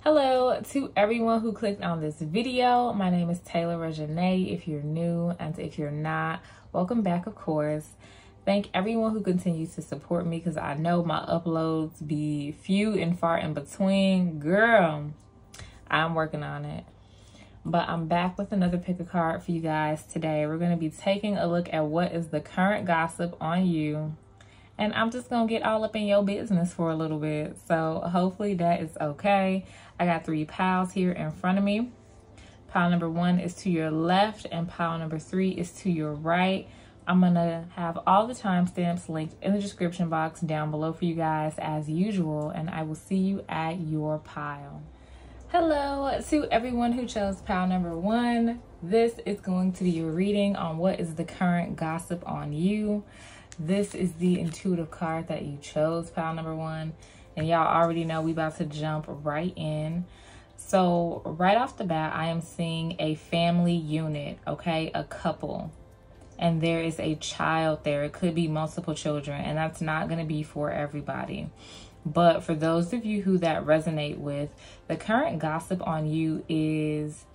Hello to everyone who clicked on this video. My name is TayRB if you're new, and if you're not, welcome back, of course. Thank everyone who continues to support me, because I know my uploads be few and far in between. Girl, I'm working on it. But I'm back with another pick a card for you guys today. We're going to be taking a look at what is the current gossip on you. And I'm just going to get all up in your business for a little bit. So hopefully that is okay. I got 3 piles here in front of me. Pile number 1 is to your left and pile number 3 is to your right. I'm going to have all the timestamps linked in the description box down below for you guys as usual. And I will see you at your pile. Hello to everyone who chose pile number 1. This is going to be your reading on what is the current gossip on you. This is the intuitive card that you chose, pile number 1. And y'all already know we about to jump right in. So right off the bat, I am seeing a family unit, okay? A couple. And there is a child there. It could be multiple children. And that's not going to be for everybody. But for those of you who that resonate with, the current gossip on you is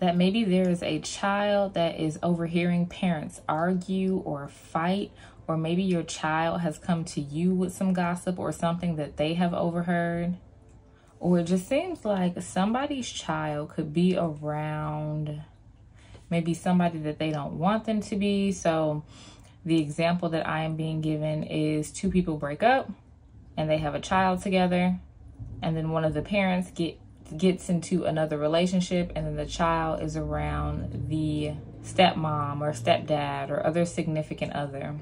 that maybe there is a child that is overhearing parents argue or fight, or maybe your child has come to you with some gossip or something that they have overheard. Or it just seems like somebody's child could be around maybe somebody that they don't want them to be. So the example that I am being given is 2 people break up and they have a child together, and then one of the parents gets into another relationship, and then the child is around the stepmom or stepdad or other significant other.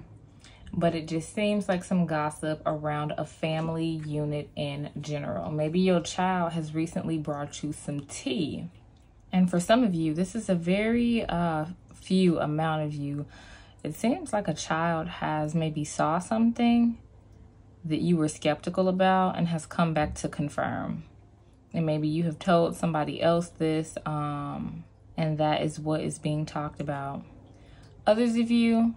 But it just seems like some gossip around a family unit in general. Maybe your child has recently brought you some tea. And for some of you, this is a very few amount of you. It seems like a child has maybe saw something that you were skeptical about and has come back to confirm. And maybe you have told somebody else this, and that is what is being talked about. Others of you,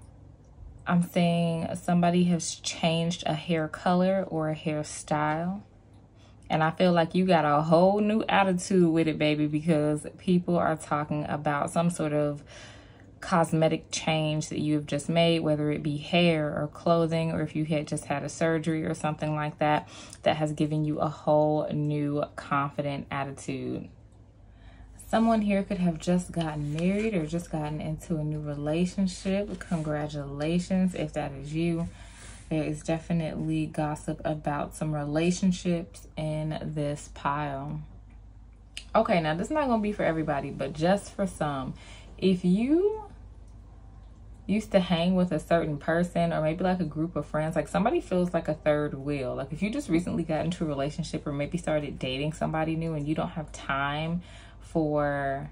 I'm saying somebody has changed a hair color or a hairstyle. And I feel like you got a whole new attitude with it, baby, because people are talking about some sort of cosmetic change that you have just made, whether it be hair or clothing, or if you had just had a surgery or something like that, that has given you a whole new confident attitude. Someone here could have just gotten married or just gotten into a new relationship. Congratulations if that is you. There is definitely gossip about some relationships in this pile. Okay, now this is not going to be for everybody, but just for some. If you used to hang with a certain person, or maybe like a group of friends, like somebody feels like a third wheel. Like if you just recently got into a relationship or maybe started dating somebody new and you don't have time for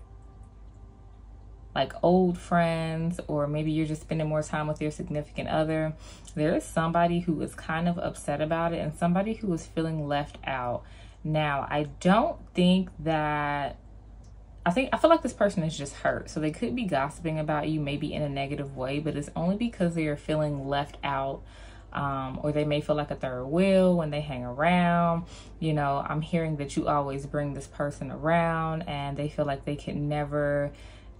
like old friends, or maybe you're just spending more time with your significant other, there is somebody who is kind of upset about it and somebody who is feeling left out. Now, I don't think that, I feel like this person is just hurt. So they could be gossiping about you maybe in a negative way, but it's only because they are feeling left out. Or they may feel like a third wheel when they hang around. You know, I'm hearing that you always bring this person around and they feel like they can never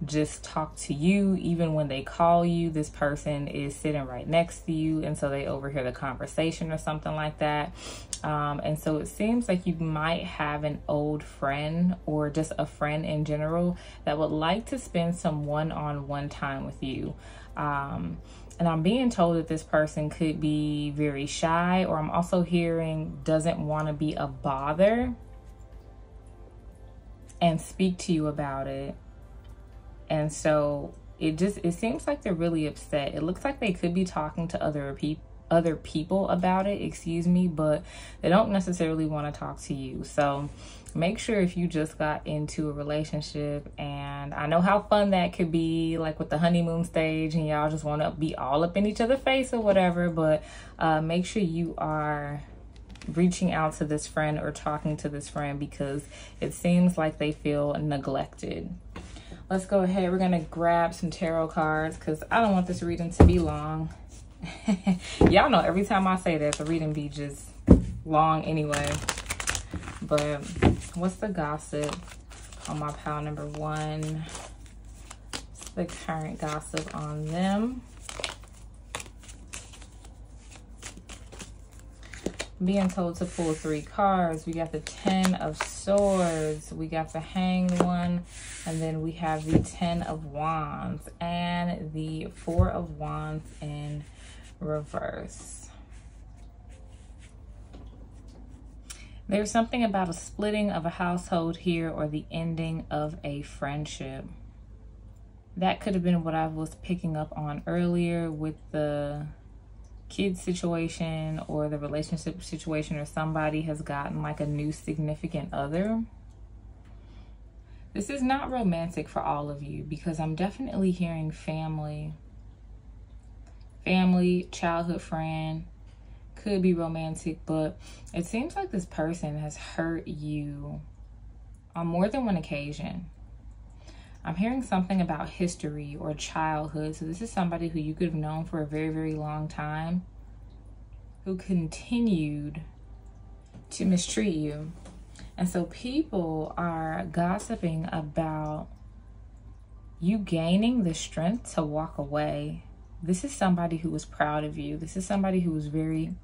just talk to you. Even when they call you, this person is sitting right next to you, and so they overhear the conversation or something like that. And so it seems like you might have an old friend or just a friend in general that would like to spend some one-on-one time with you. And I'm being told that this person could be very shy, or I'm also hearing doesn't want to be a bother and speak to you about it. And so it seems like they're really upset. It looks like they could be talking to other people about it, but they don't necessarily want to talk to you. So make sure if you just got into a relationship, and I know how fun that could be, like with the honeymoon stage and y'all just want to be all up in each other's face or whatever, but make sure you are reaching out to this friend or talking to this friend, because it seems like they feel neglected. Let's go ahead. We're going to grab some tarot cards because I don't want this reading to be long. Y'all know every time I say that, the reading be just long anyway. But what's the gossip on my pile number 1? What's the current gossip on them? Being told to pull 3 cards. We got the 10 of Swords, we got the Hanged One, and then we have the 10 of Wands and the 4 of Wands in reverse. There's something about a splitting of a household here, or the ending of a friendship. That could have been what I was picking up on earlier with the kid situation or the relationship situation, or somebody has gotten like a new significant other. This is not romantic for all of you, because I'm definitely hearing family, childhood friend, could be romantic, but it seems like this person has hurt you on more than one occasion. I'm hearing something about history or childhood. So this is somebody who you could have known for a very, very long time, who continued to mistreat you. And so people are gossiping about you gaining the strength to walk away. This is somebody who was proud of you. This is somebody who was very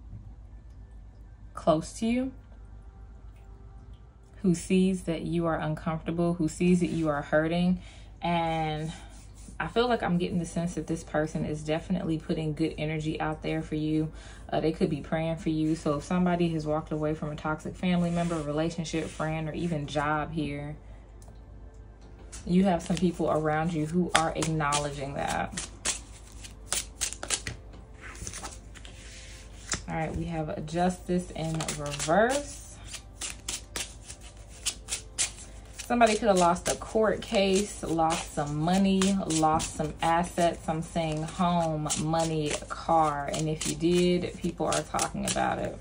close to you, who sees that you are uncomfortable, who sees that you are hurting. And I feel like I'm getting the sense that this person is definitely putting good energy out there for you. They could be praying for you. So if somebody has walked away from a toxic family member, relationship, friend, or even job here, you have some people around you who are acknowledging that. All right, we have Justice in reverse. Somebody could have lost a court case, lost some money, lost some assets. I'm saying home, money, car. And if you did, people are talking about it.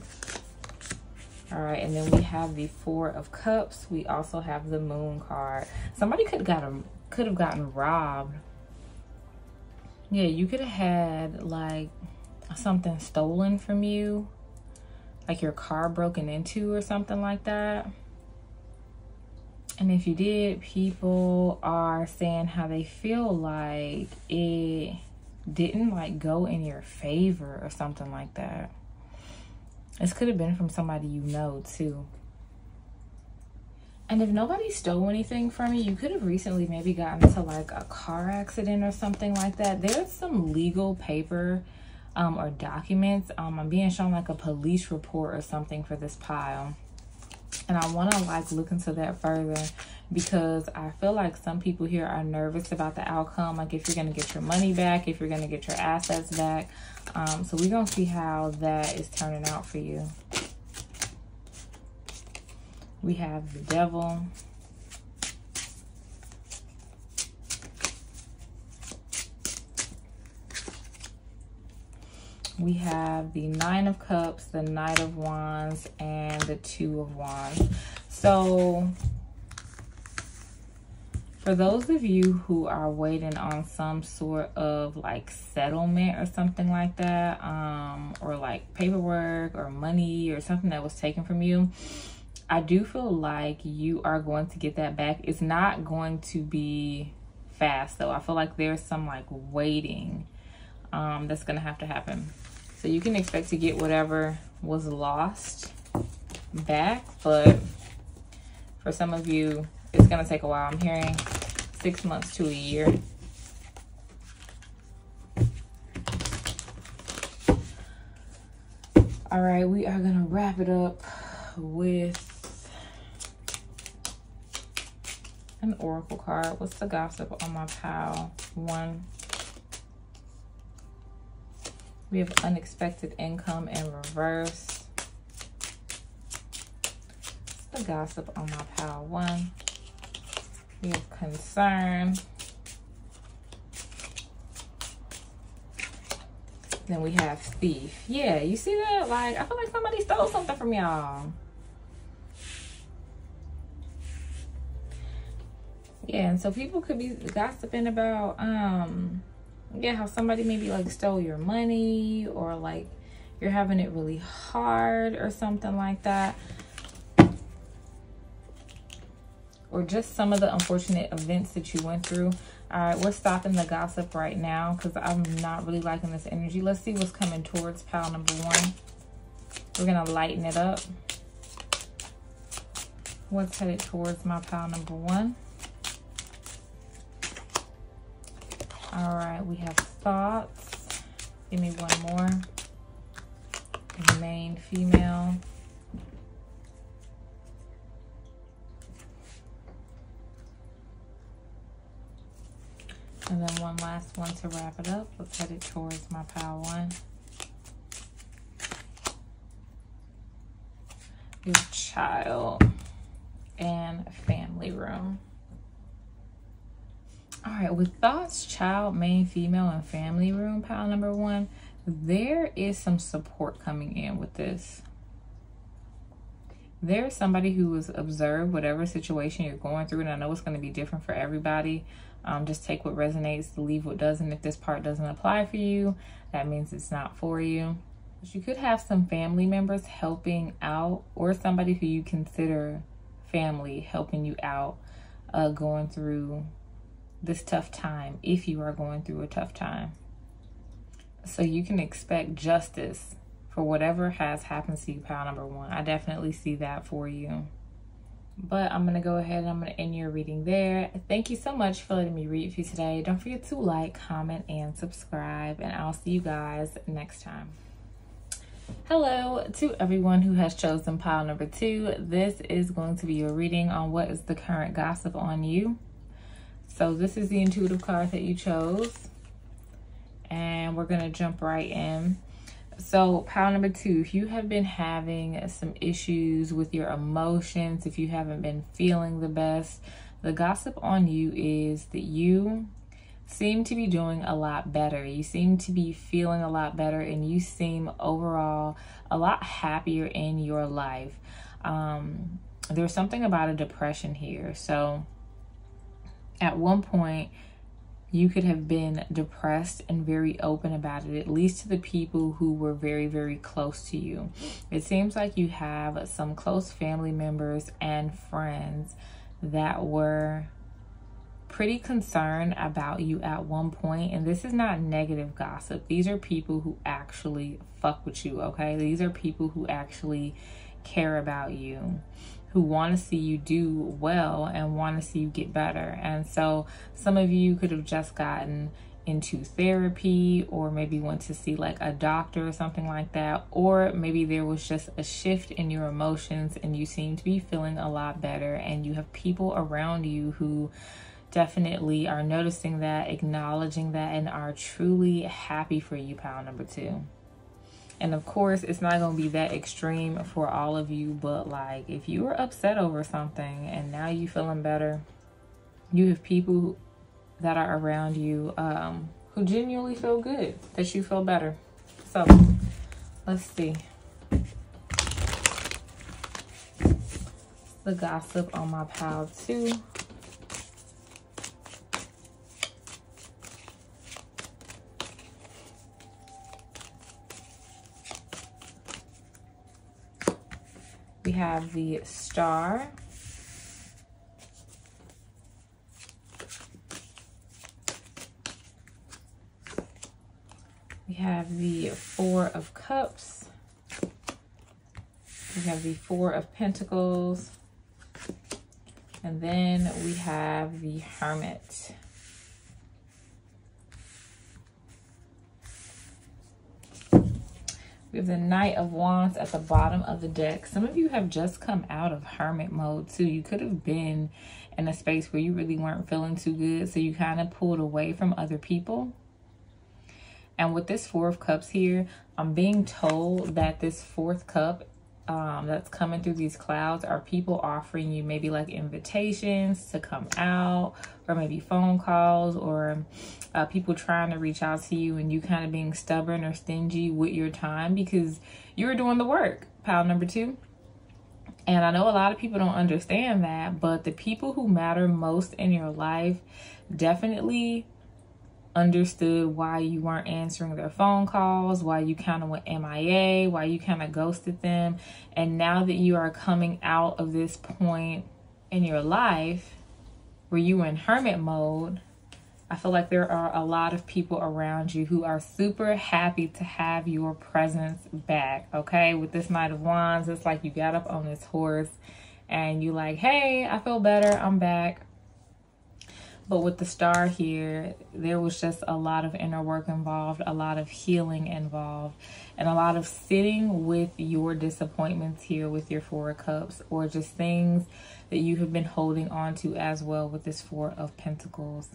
All right, and then we have the 4 of Cups. We also have the Moon card. Somebody could have gotten robbed. Yeah, you could have had like something stolen from you, like your car broken into or something like that. And if you did, people are saying how they feel like it didn't like go in your favor or something like that. This could have been from somebody you know too. And if nobody stole anything from you, you could have recently maybe gotten into like a car accident or something like that. There's some legal paper or documents. I'm being shown like a police report or something for this pile. And I want to like look into that further, because I feel like some people here are nervous about the outcome. Like if you're going to get your money back, if you're going to get your assets back. So we're going to see how that is turning out for you. We have the Devil. We have the 9 of Cups, the Knight of Wands, and the 2 of Wands. So for those of you who are waiting on some sort of like settlement or something like that, or like paperwork or money or something that was taken from you, I do feel like you are going to get that back. It's not going to be fast though. I feel like there's some like waiting that's gonna have to happen. So you can expect to get whatever was lost back, but for some of you, it's gonna take a while. I'm hearing 6 months to a year. All right, we are gonna wrap it up with an oracle card. What's the gossip on my pile? 1. We have unexpected income in reverse. What's the gossip on my pile? 1. We have concern. Then we have thief. Yeah, you see that? Like, I feel like somebody stole something from y'all. Yeah, and so people could be gossiping about, yeah, how somebody maybe like stole your money, or like you're having it really hard or something like that. or just some of the unfortunate events that you went through. All right, we're stopping the gossip right now because I'm not really liking this energy. Let's see what's coming towards pile number 1. We're going to lighten it up. What's headed towards my pile number 1? All right, we have thoughts. Give me one more. Main female. And then one last one to wrap it up. Let's head it towards my pile 1. Your child and family room. All right, with thoughts, child, main female, and family room, pile number 1, there is some support coming in with this. There's somebody who has observed whatever situation you're going through, and I know it's going to be different for everybody. Just take what resonates, leave what doesn't. If this part doesn't apply for you, that means it's not for you. But you could have some family members helping out, or somebody who you consider family helping you out, going through this tough time, if you are going through a tough time. So you can expect justice for whatever has happened to you, pile number 1. I definitely see that for you. But I'm going to go ahead and I'm going to end your reading there. Thank you so much for letting me read for you today. Don't forget to like, comment, and subscribe. And I'll see you guys next time. Hello to everyone who has chosen pile number 2. This is going to be your reading on what is the current gossip on you. So this is the intuitive card that you chose. And we're going to jump right in. So pile number 2, if you have been having some issues with your emotions, if you haven't been feeling the best, the gossip on you is that you seem to be doing a lot better. You seem to be feeling a lot better, and you seem overall a lot happier in your life. There's something about a depression here. So at one point, you could have been depressed and very open about it, at least to the people who were very, very close to you. It seems like you have some close family members and friends that were pretty concerned about you at one point. And this is not negative gossip. These are people who actually fuck with you, okay? These are people who actually care about you, who want to see you do well and want to see you get better. And so some of you could have just gotten into therapy, or maybe went to see like a doctor or something like that, or maybe there was just a shift in your emotions and you seem to be feeling a lot better, and you have people around you who definitely are noticing that, acknowledging that, and are truly happy for you, pile number 2. And of course, it's not going to be that extreme for all of you, but like if you were upset over something and now you feeling better, you have people that are around you who genuinely feel good, that you feel better. So let's see. The gossip on my pile 2. We have the Star. We have the 4 of Cups. We have the 4 of Pentacles. And then we have the Hermit. We have the Knight of Wands at the bottom of the deck. Some of you have just come out of hermit mode too. You could have been in a space where you really weren't feeling too good, so you kind of pulled away from other people. And with this 4 of Cups here, I'm being told that this 4th cup that's coming through these clouds are people offering you maybe like invitations to come out, or maybe phone calls, or people trying to reach out to you and you kind of being stubborn or stingy with your time because you're doing the work, pile number 2. And I know a lot of people don't understand that, but the people who matter most in your life definitely understood why you weren't answering their phone calls, why you kind of went MIA, why you kind of ghosted them. And now that you are coming out of this point in your life where you were in hermit mode, I feel like there are a lot of people around you who are super happy to have your presence back, okay? With this Knight of Wands, it's like you got up on this horse and you like, hey, I feel better, I'm back. But with the Star here, there was just a lot of inner work involved, a lot of healing involved, and a lot of sitting with your disappointments here with your Four of Cups, or just things that you have been holding on to as well with this Four of Pentacles.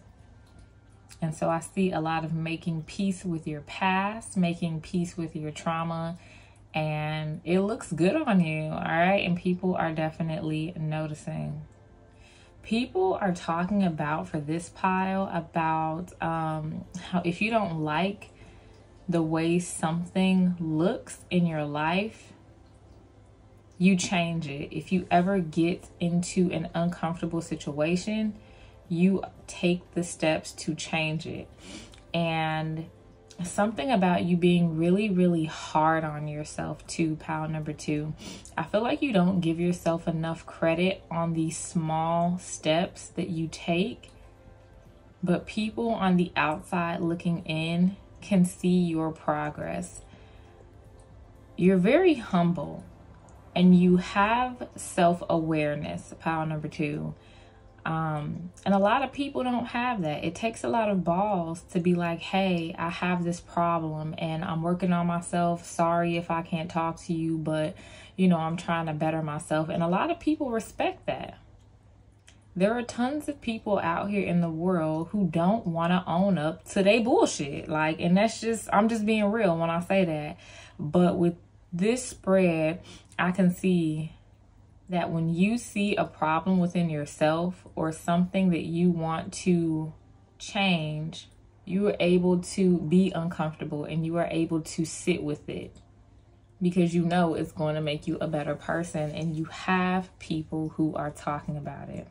And so I see a lot of making peace with your past, making peace with your trauma, and it looks good on you, all right? And people are definitely noticing. People are talking about, for this pile, about how if you don't like the way something looks in your life, you change it. If you ever get into an uncomfortable situation, you take the steps to change it. And something about you being really, really hard on yourself too, pile number 2. I feel like you don't give yourself enough credit on these small steps that you take, but people on the outside looking in can see your progress. You're very humble and you have self-awareness, pile number 2. And a lot of people don't have that. It takes a lot of balls to be like, hey, I have this problem and I'm working on myself. Sorry if I can't talk to you, but you know, I'm trying to better myself. And a lot of people respect that. There are tons of people out here in the world who don't want to own up to their bullshit. Like, and that's just, I'm just being real when I say that. But with this spread, I can see that when you see a problem within yourself or something that you want to change, you are able to be uncomfortable and you are able to sit with it because you know it's going to make you a better person, and you have people who are talking about it.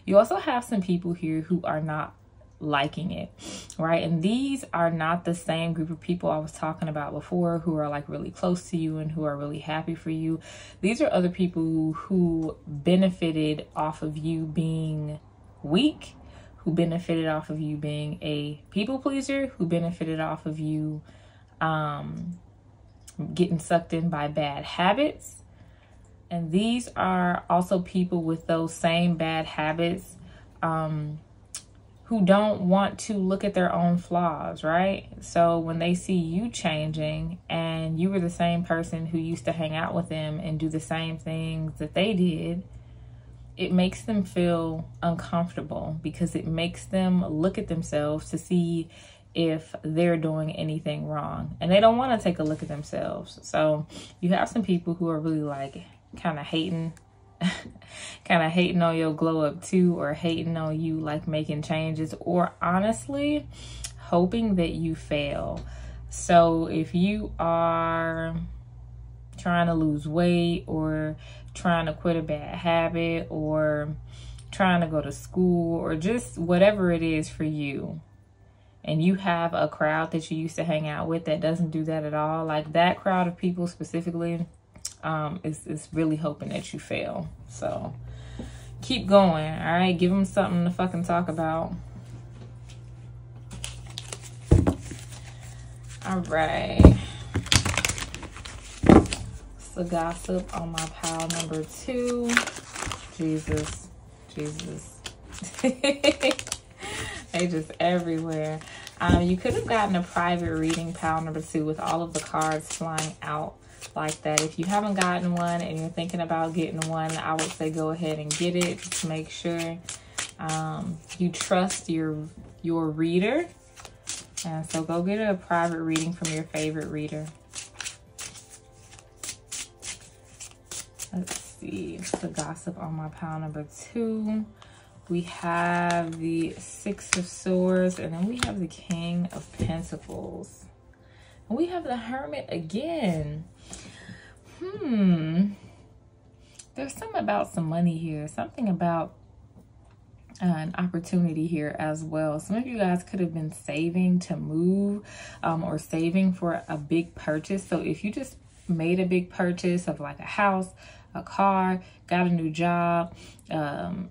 You also have some people here who are not liking it, right? And these are not the same group of people I was talking about before who are like really close to you and who are really happy for you. These are other people who benefited off of you being weak, who benefited off of you being a people pleaser, who benefited off of you getting sucked in by bad habits. And these are also people with those same bad habits who don't want to look at their own flaws, right? So when they see you changing and you were the same person who used to hang out with them and do the same things that they did, it makes them feel uncomfortable because it makes them look at themselves to see if they're doing anything wrong. And they don't want to take a look at themselves. So you have some people who are really like kind of hating on your glow up too, or hating on you like making changes, or honestly hoping that you fail. So if you are trying to lose weight, or trying to quit a bad habit, or trying to go to school, or just whatever it is for you, and you have a crowd that you used to hang out with that doesn't do that at all, like that crowd of people specifically, is really hoping that you fail. So keep going, all right? Give them something to fucking talk about. All right. It's the gossip on my pile number 2. Jesus. They just everywhere. You could have gotten a private reading, pile number 2, with all of the cards flying out like that. If you haven't gotten one and you're thinking about getting one, I would say go ahead and get it. Just make sure you trust your reader. And so go get a private reading from your favorite reader. Let's see. The gossip on my pile number 2. We have the 6 of Swords, and then we have the King of Pentacles. And we have the Hermit again. There's something about some money here. Something about an opportunity here as well. Some of you guys could have been saving to move, or saving for a big purchase. So if you just made a big purchase of like a house, a car, got a new job,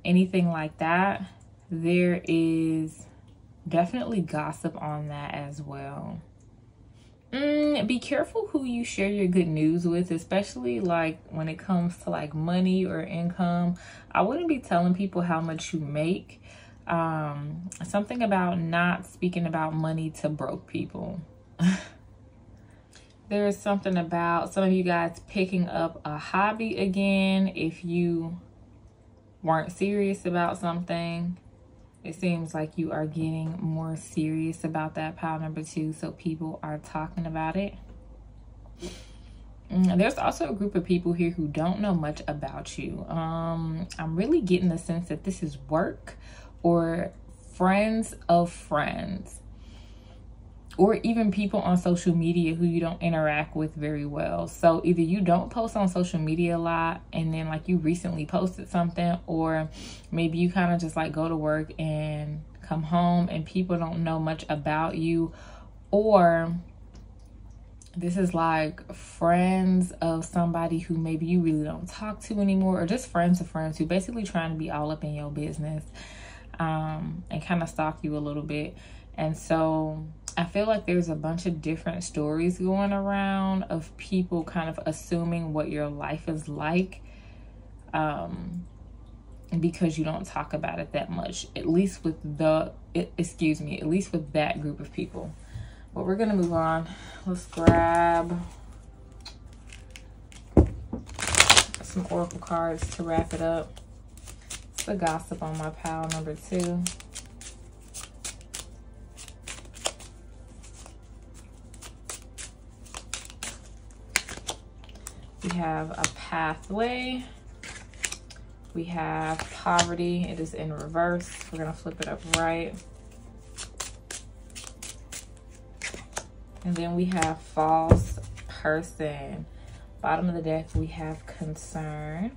anything like that, there is definitely gossip on that as well. Be careful who you share your good news with, especially like when it comes to like money or income. I wouldn't be telling people how much you make. Something about not speaking about money to broke people. There is something about some of you guys picking up a hobby again. If you weren't serious about something, it seems like you are getting more serious about that, pile number 2. So people are talking about it. There's also a group of people here who don't know much about you. I'm really getting the sense that this is work or friends of friends, or even people on social media who you don't interact with very well. So either you don't post on social media a lot and then like you recently posted something, or maybe you kind of just like go to work and come home and people don't know much about you, or this is like friends of somebody who maybe you really don't talk to anymore, or just friends of friends who basically trying to be all up in your business and kind of stalk you a little bit. And so I feel like there's a bunch of different stories going around of people kind of assuming what your life is like because you don't talk about it that much, at least with at least with that group of people. But we're gonna move on. Let's grab some oracle cards to wrap it up. It's the gossip on my pile number 2. We have a pathway. We have poverty. It is in reverse. We're gonna flip it up right. And then we have false person. Bottom of the deck, we have concern.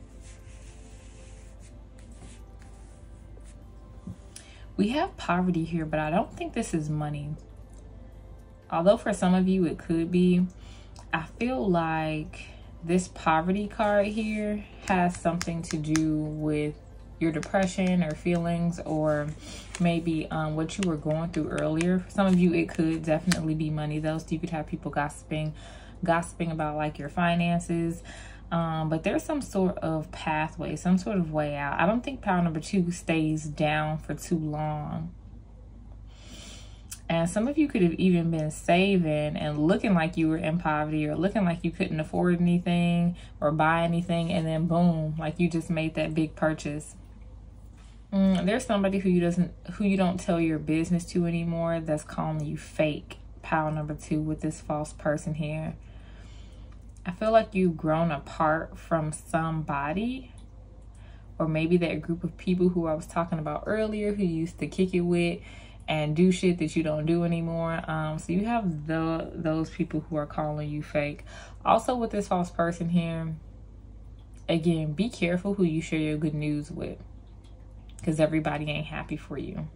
We have poverty here, but I don't think this is money. Although for some of you it could be. I feel like this poverty card here has something to do with your depression or feelings, or maybe what you were going through earlier. For some of you, it could definitely be money though. So you could have people gossiping about like your finances. But there's some sort of pathway, some sort of way out. I don't think pile number 2 stays down for too long. And some of you could have even been saving and looking like you were in poverty, or looking like you couldn't afford anything or buy anything, and then boom, like you just made that big purchase. There's somebody who you don't tell your business to anymore that's calling you fake, pile number 2, with this false person here. I feel like you've grown apart from somebody, or maybe that group of people who I was talking about earlier who you used to kick it with and do shit that you don't do anymore. So you have those people who are calling you fake. Also with this false person here, again, be careful who you share your good news with, because everybody ain't happy for you.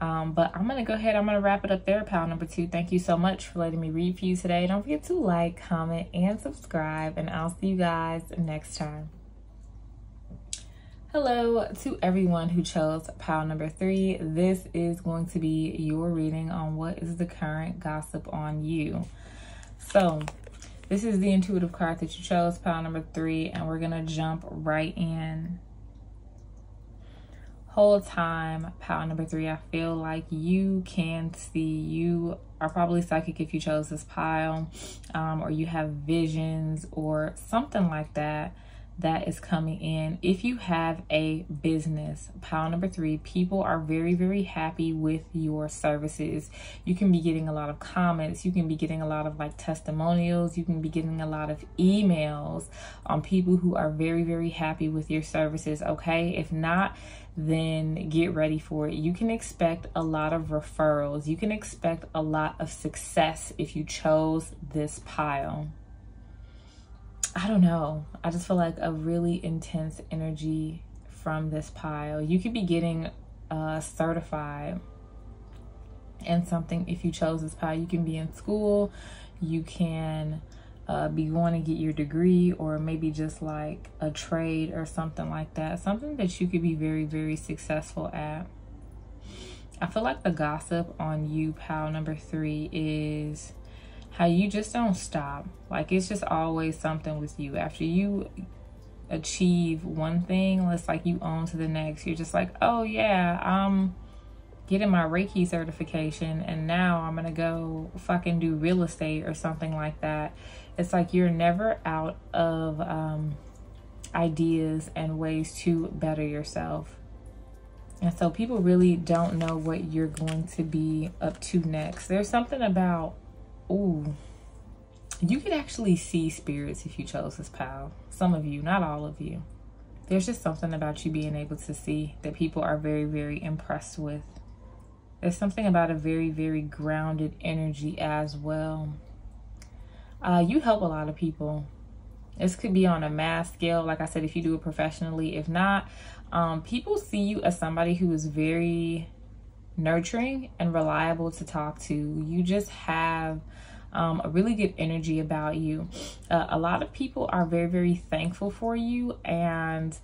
But I'm gonna go ahead, I'm gonna wrap it up there, pile number 2. Thank you so much for letting me read for you today. Don't forget to like, comment, and subscribe, and I'll see you guys next time. Hello to everyone who chose pile number 3. This is going to be your reading on what is the current gossip on you. So this is the intuitive card that you chose, pile number 3, and we're gonna jump right in. Whole time, pile number 3, I feel like you can see, you are probably psychic if you chose this pile, or you have visions or something like that is coming in. If you have a business, pile number 3, people are very, very happy with your services. You can be getting a lot of comments. You can be getting a lot of like testimonials. You can be getting a lot of emails on people who are very, very happy with your services. Okay. If not, then get ready for it. You can expect a lot of referrals. You can expect a lot of success if you chose this pile. I don't know. I just feel like a really intense energy from this pile. You could be getting certified in something if you chose this pile. You can be in school. You can be going to get your degree, or maybe just like a trade or something like that. Something that you could be very, very successful at. I feel like the gossip on you, pile number 3, is how you just don't stop. Like, it's just always something with you. After you achieve one thing, it's like you on to the next. You're just like, oh yeah, I'm getting my Reiki certification and now I'm gonna go fucking do real estate or something like that. It's like you're never out of ideas and ways to better yourself. And so people really don't know what you're going to be up to next. There's something about, ooh, you could actually see spirits if you chose this, pal. Some of you, not all of you. There's just something about you being able to see that people are very, very impressed with. There's something about a very, very grounded energy as well. You help a lot of people. This could be on a mass scale, like I said, if you do it professionally. If not, people see you as somebody who is very nurturing and reliable to talk to. You just have a really good energy about you. A lot of people are very, very thankful for you, and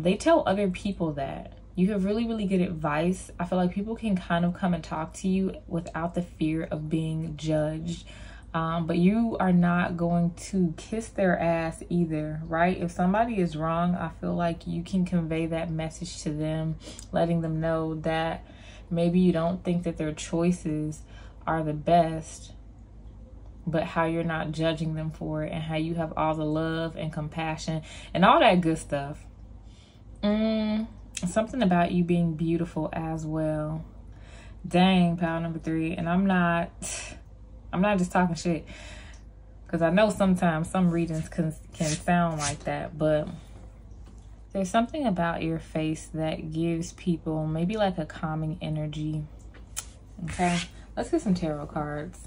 they tell other people that. You have really, really good advice. I feel like people can kind of come and talk to you without the fear of being judged. But you are not going to kiss their ass either, right? If somebody is wrong, I feel like you can convey that message to them, letting them know that maybe you don't think that their choices are the best, but how you're not judging them for it, and how you have all the love and compassion and all that good stuff. Something about you being beautiful as well. Dang, pile number 3. And I'm not just talking shit, because I know sometimes some readings can sound like that, but there's something about your face that gives people maybe like a calming energy. Okay, let's get some tarot cards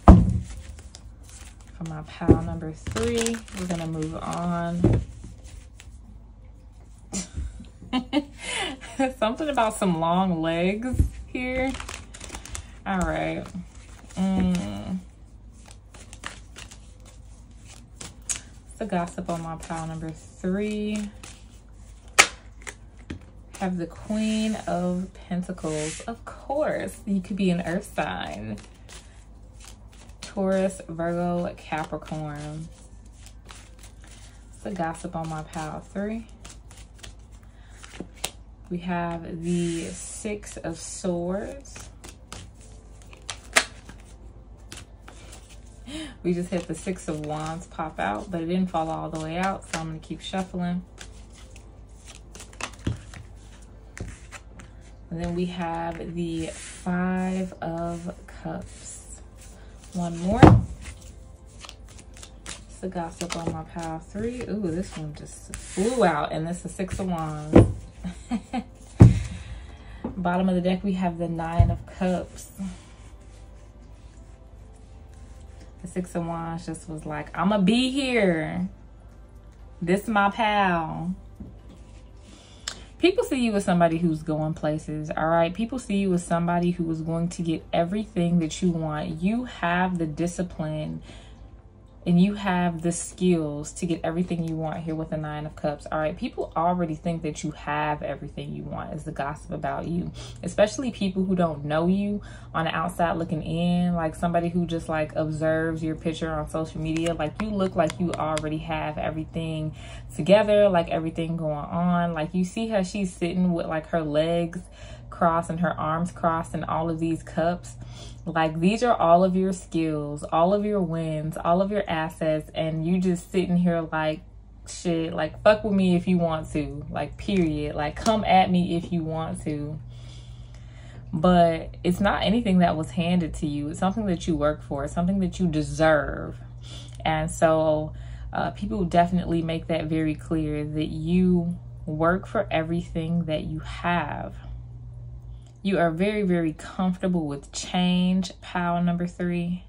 for my pile number 3. We're gonna move on. Something about some long legs here. All right. The gossip on my pile number 3. Have the Queen of Pentacles. Of course, you could be an earth sign. Taurus, Virgo, Capricorn. The gossip on my pile 3. We have the 6 of Swords. We just had the 6 of Wands pop out, but it didn't fall all the way out, so I'm going to keep shuffling. And then we have the 5 of Cups. One more. It's the gossip on my pile 3. Ooh, this one just flew out, and this is 6 of Wands. Bottom of the deck, we have the 9 of Cups. The 6 of Wands just was like, I'ma be here. This is my pal. People see you as somebody who's going places, all right? People see you as somebody who is going to get everything that you want. You have the discipline and you have the skills to get everything you want here with the 9 of Cups, all right? People already think that you have everything you want, is the gossip about you. Especially people who don't know you on the outside looking in, like somebody who just like observes your picture on social media. Like, you look like you already have everything together, like everything going on. Like, you see how she's sitting with like her legs crossed and her arms crossed and all of these cups. Like, these are all of your skills, all of your wins, all of your assets, and you just sitting here like, shit, like, fuck with me if you want to, like, period. Like, come at me if you want to. But it's not anything that was handed to you. It's something that you work for. It's something that you deserve. And so people definitely make that very clear, that you work for everything that you have. You are very, very comfortable with change, pile number 3.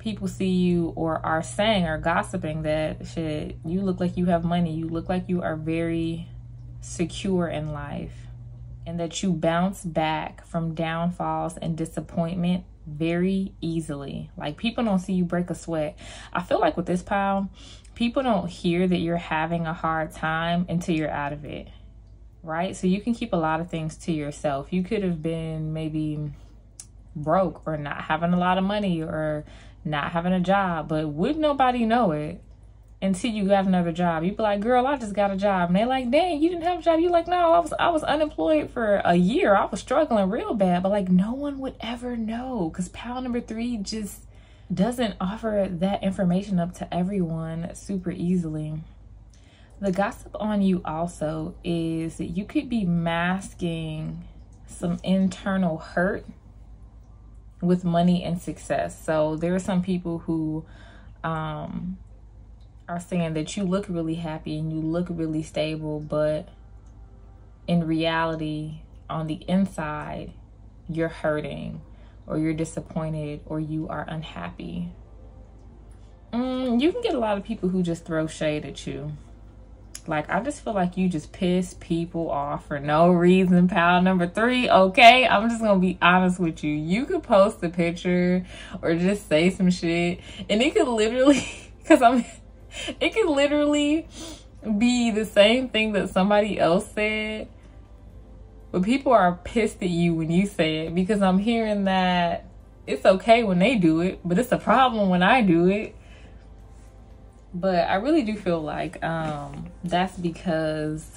People see you or are saying or gossiping that, shit, you look like you have money. You look like you are very secure in life, and that you bounce back from downfalls and disappointment very easily. Like, people don't see you break a sweat. I feel like with this pile, people don't hear that you're having a hard time until you're out of it, right? So you can keep a lot of things to yourself. You could have been maybe broke or not having a lot of money or not having a job, but would nobody know it until you got another job. You'd be like, girl, I just got a job. And they're like, dang, you didn't have a job. You're like, no, I was unemployed for a year. I was struggling real bad. But like, no one would ever know, because pile number 3 just doesn't offer that information up to everyone super easily. The gossip on you also is that you could be masking some internal hurt with money and success. So there are some people who are saying that you look really happy and you look really stable, but in reality, on the inside, you're hurting or you're disappointed or you are unhappy. You can get a lot of people who just throw shade at you. Like, I just feel like you just piss people off for no reason. Pile number 3, okay? I'm just gonna be honest with you. You could post a picture or just say some shit, and it could literally, it could literally be the same thing that somebody else said, but people are pissed at you when you say it, because I'm hearing that it's okay when they do it, but it's a problem when I do it. But I really do feel like that's because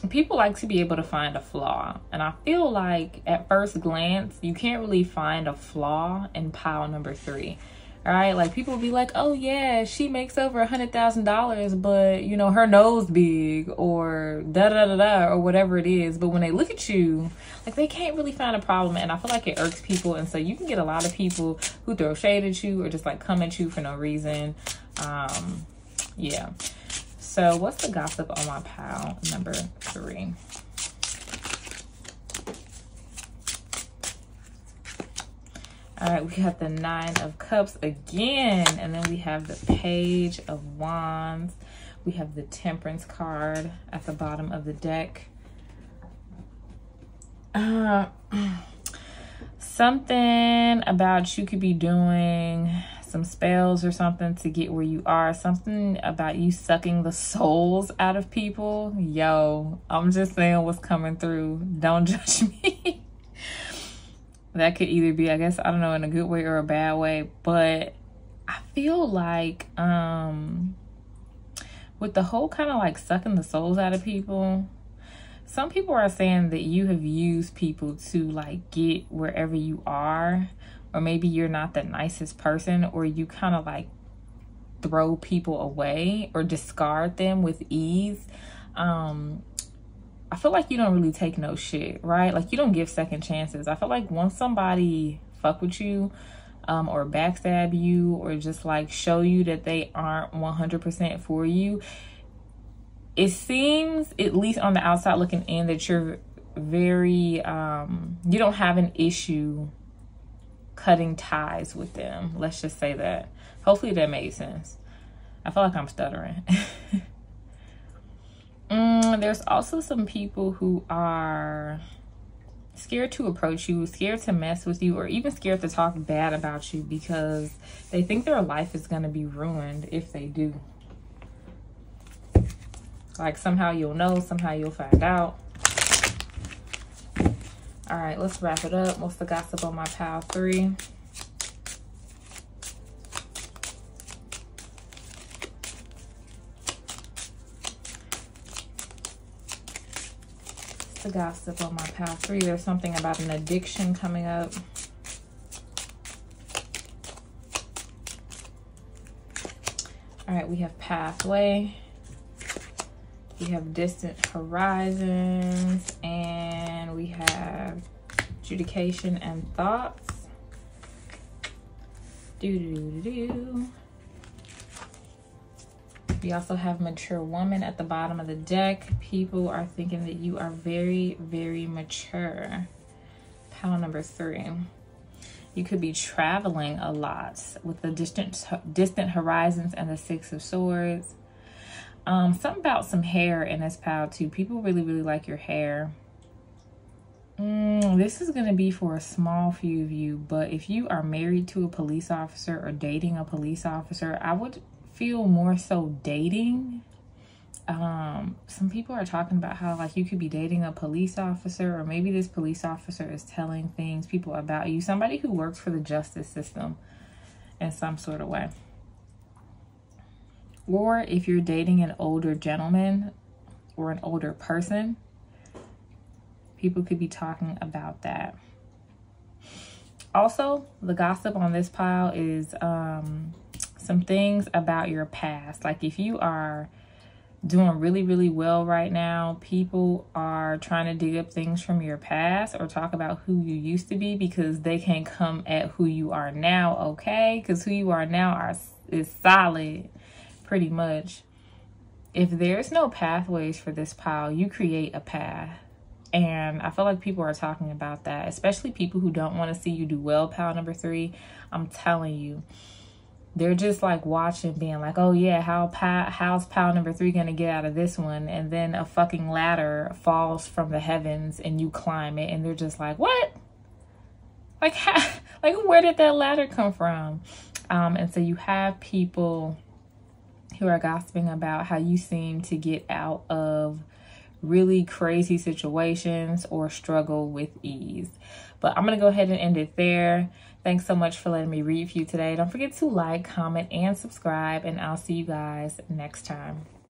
people like to be able to find a flaw. And I feel like at first glance, you can't really find a flaw in pile number 3. All right, like, people will be like, oh yeah, she makes over $100,000, but you know, her nose big, or da da da da, or whatever it is. But when they look at you, like, they can't really find a problem, and I feel like it irks people. And so you can get a lot of people who throw shade at you or just like come at you for no reason. Yeah. So what's the gossip on my pile number 3? All right, we have the 9 of Cups again, and then we have the Page of Wands. We have the Temperance card at the bottom of the deck. Something about you could be doing some spells or something to get where you are. Something about you sucking the souls out of people. Yo, I'm just saying what's coming through. Don't judge me. That could either be, I guess, I don't know, in a good way or a bad way. But I feel like with the whole kind of like sucking the souls out of people, some people are saying that you have used people to like get wherever you are, or maybe you're not the nicest person, or you kind of like throw people away or discard them with ease. I feel like you don't really take no shit, right? Like, you don't give second chances. I feel like once somebody fuck with you, or backstab you, or just like show you that they aren't 100% for you, it seems, at least on the outside looking in, that you're very, you don't have an issue cutting ties with them. Let's just say that. Hopefully that made sense. I feel like I'm stuttering. There's also some people who are scared to approach you, scared to mess with you, or even scared to talk bad about you because they think their life is going to be ruined if they do. Like, somehow you'll know, somehow you'll find out. All right, let's wrap it up. What's the gossip on my pile 3? The gossip on my pile 3. There's something about an addiction coming up. All right, we have pathway, we have distant horizons, and we have adjudication and thoughts. We also have mature woman at the bottom of the deck. People are thinking that you are very, very mature. Pile number 3. You could be traveling a lot with the distant horizons and the 6 of Swords. Something about some hair in this pile too. People really, really like your hair. This is going to be for a small few of you, but if you are married to a police officer or dating a police officer, I would feel more so dating. Some people are talking about how like you could be dating a police officer, or maybe this police officer is telling people about you, somebody who works for the justice system in some sort of way. Or if you're dating an older gentleman or an older person, people could be talking about that. Also, the gossip on this pile is some things about your past. Like if you are doing really, really well right now, people are trying to dig up things from your past or talk about who you used to be because they can't come at who you are now, okay? Because who you are now is solid, pretty much. If there's no pathways for this pile, you create a path. And I feel like people are talking about that, especially people who don't want to see you do well, pile number 3. I'm telling you, they're just like watching, being like, oh yeah, how's pile number 3 gonna get out of this one? And then a fucking ladder falls from the heavens and you climb it, and they're just like, what? Like, like where did that ladder come from? And so you have people who are gossiping about how you seem to get out of really crazy situations or struggle with ease. But I'm gonna go ahead and end it there. Thanks so much for letting me read for you today. Don't forget to like, comment, and subscribe, and I'll see you guys next time.